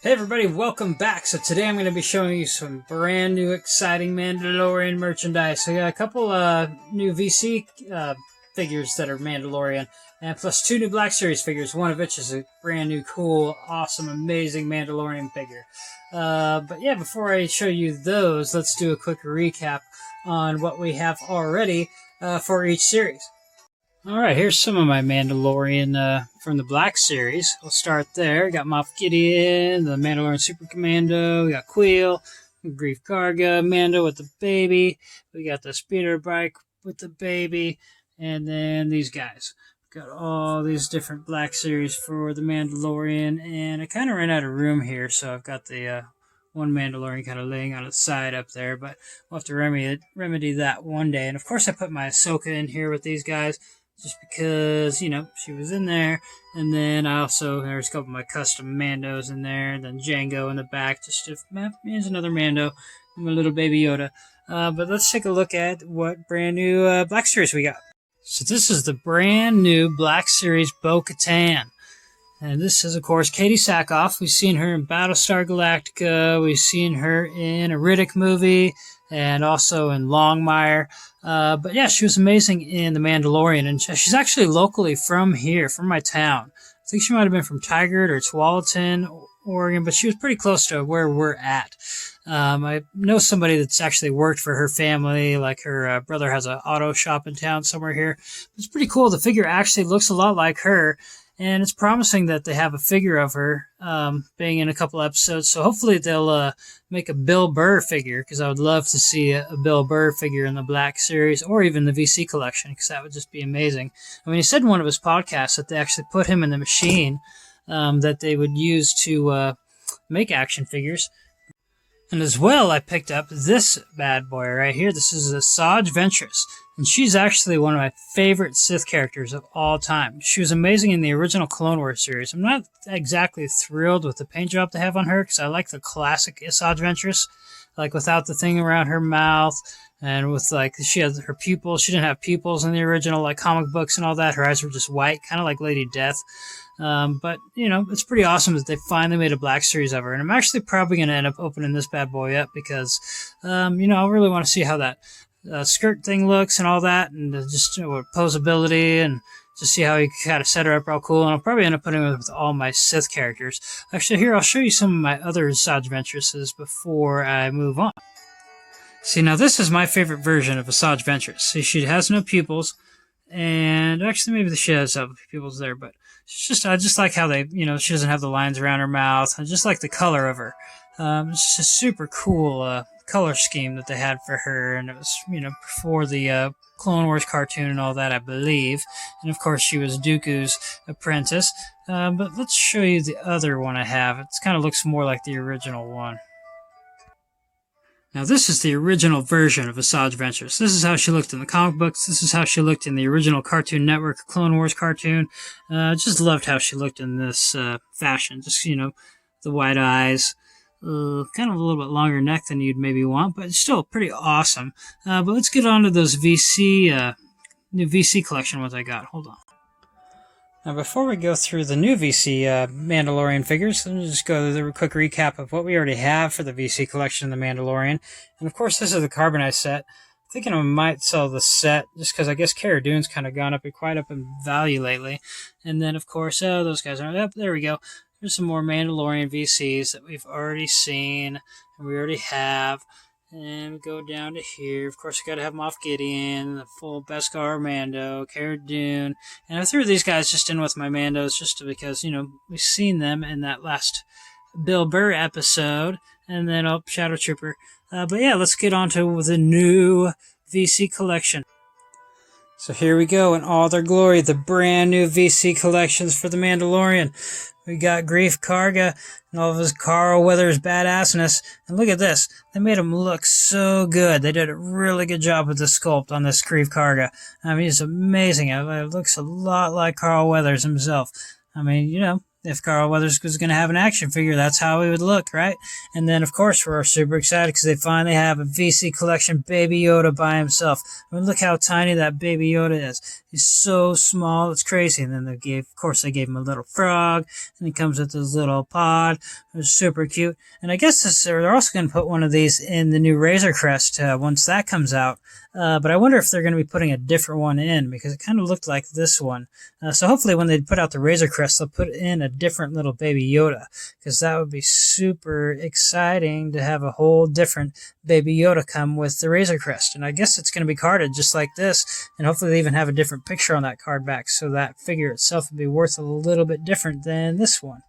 Hey everybody, welcome back. So today I'm going to be showing you some brand new exciting Mandalorian merchandise. I got a couple new VC figures that are Mandalorian, and plus two new Black Series figures, one of which is a brand new, cool, awesome, amazing Mandalorian figure. But yeah, before I show you those, let's do a quick recap on what we have already for each series. Alright, here's some of my Mandalorian from the Black Series. We'll start there. Got Moff Gideon, the Mandalorian Super Commando, we got Queel, Grief Karga, Mando with the baby, we got the speeder bike with the baby, and then these guys. Got all these different Black Series for the Mandalorian, and I kind of ran out of room here, so I've got the one Mandalorian kind of laying on its side up there, but we'll have to remedy that one day. And of course I put my Ahsoka in here with these guys, just because, you know, she was in there. And then there's a couple of my custom Mandos in there, and then Django in the back, just to, here's another Mando, and my little Baby Yoda. But let's take a look at what brand new Black Series we got. So this is the brand new Black Series Bo-Katan. And this is, of course, Katie Sackhoff. We've seen her in Battlestar Galactica. We've seen her in a Riddick movie and also in Longmire. But yeah, she was amazing in The Mandalorian. And she's actually locally from here, from my town. I think she might have been from Tigard or Tualatin, Oregon, but she was pretty close to where we're at. I know somebody that's actually worked for her family, like her brother has an auto shop in town somewhere here. It's pretty cool. The figure actually looks a lot like her. And it's promising that they have a figure of her being in a couple episodes. So hopefully they'll make a Bill Burr figure, because I would love to see a Bill Burr figure in the Black Series or even the VC collection, because that would just be amazing. I mean, he said in one of his podcasts that they actually put him in the machine that they would use to make action figures. And as well, I picked up this bad boy right here. This is Asajj Ventress. And she's actually one of my favorite Sith characters of all time. She was amazing in the original Clone Wars series. I'm not exactly thrilled with the paint job they have on her, because I like the classic Asajj Ventress, like without the thing around her mouth, and with like she has her pupils. She didn't have pupils in the original like comic books and all that. Her eyes were just white, kind of like Lady Death. But you know, it's pretty awesome that they finally made a Black Series of her, and I'm actually probably going to end up opening this bad boy up because, you know, I really want to see how that skirt thing looks and all that, and just posability, and just see how you kind of set her up real cool. And I'll probably end up putting her with all my Sith characters. Actually, here I'll show you some of my other Asajj Ventresses before I move on. See, now this is my favorite version of Asajj Ventress. See, she has no pupils, and actually maybe she does have pupils there, but it's just I just like how they, you know, she doesn't have the lines around her mouth. I just like the color of her. It's just a super cool color scheme that they had for her, and it was, you know, before the Clone Wars cartoon and all that, I believe. And of course, she was Dooku's apprentice. But let's show you the other one I have. It kind of looks more like the original one. Now, this is the original version of Asajj Ventress. This is how she looked in the comic books. This is how she looked in the original Cartoon Network Clone Wars cartoon. Just loved how she looked in this fashion. Just, you know, the white eyes. Kind of a little bit longer neck than you'd maybe want, but it's still pretty awesome. But let's get on to those VC, new VC collection ones I got. Hold on. Now, before we go through the new VC Mandalorian figures, let me just go through a quick recap of what we already have for the VC collection of the Mandalorian. And of course, this is the carbonized set. I'm thinking I might sell the set, just because I guess Cara Dune's kind of gone up quite up in value lately. And then, of course, those guys are up. There we go. There's some more Mandalorian VCs that we've already seen, and we already have. And we go down to here. Of course, we got to have Moff Gideon, the full Beskar Mando, Cara Dune. And I threw these guys just in with my Mandos just because, you know, we've seen them in that last Bill Burr episode. And then, Shadow Trooper. But yeah, let's get on to the new VC collection. So here we go in all their glory, the brand new VC collections for the Mandalorian. We got Grief Karga and all of his Carl Weathers badassness. And look at this. They made him look so good. They did a really good job with the sculpt on this Grief Karga. I mean, it's amazing. It looks a lot like Carl Weathers himself. I mean, you know, if Carl Weathers was going to have an action figure, that's how he would look, right? And then, of course, we're super excited because they finally have a VC collection Baby Yoda by himself. I mean, look how tiny that Baby Yoda is. He's so small, it's crazy. And then of course, they gave him a little frog, and he comes with his little pod. It was super cute. And I guess they're also going to put one of these in the new Razor Crest once that comes out. But I wonder if they're going to be putting a different one in, because it kind of looked like this one. So hopefully when they put out the Razor Crest, they'll put in a different little Baby Yoda, because that would be super exciting to have a whole different Baby Yoda come with the Razor Crest. And I guess it's going to be carded just like this, and hopefully they even have a different picture on that card back, so that figure itself would be worth a little bit different than this one.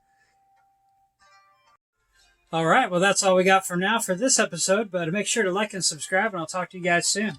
All right, well, that's all we got for now for this episode, but make sure to like and subscribe, and I'll talk to you guys soon.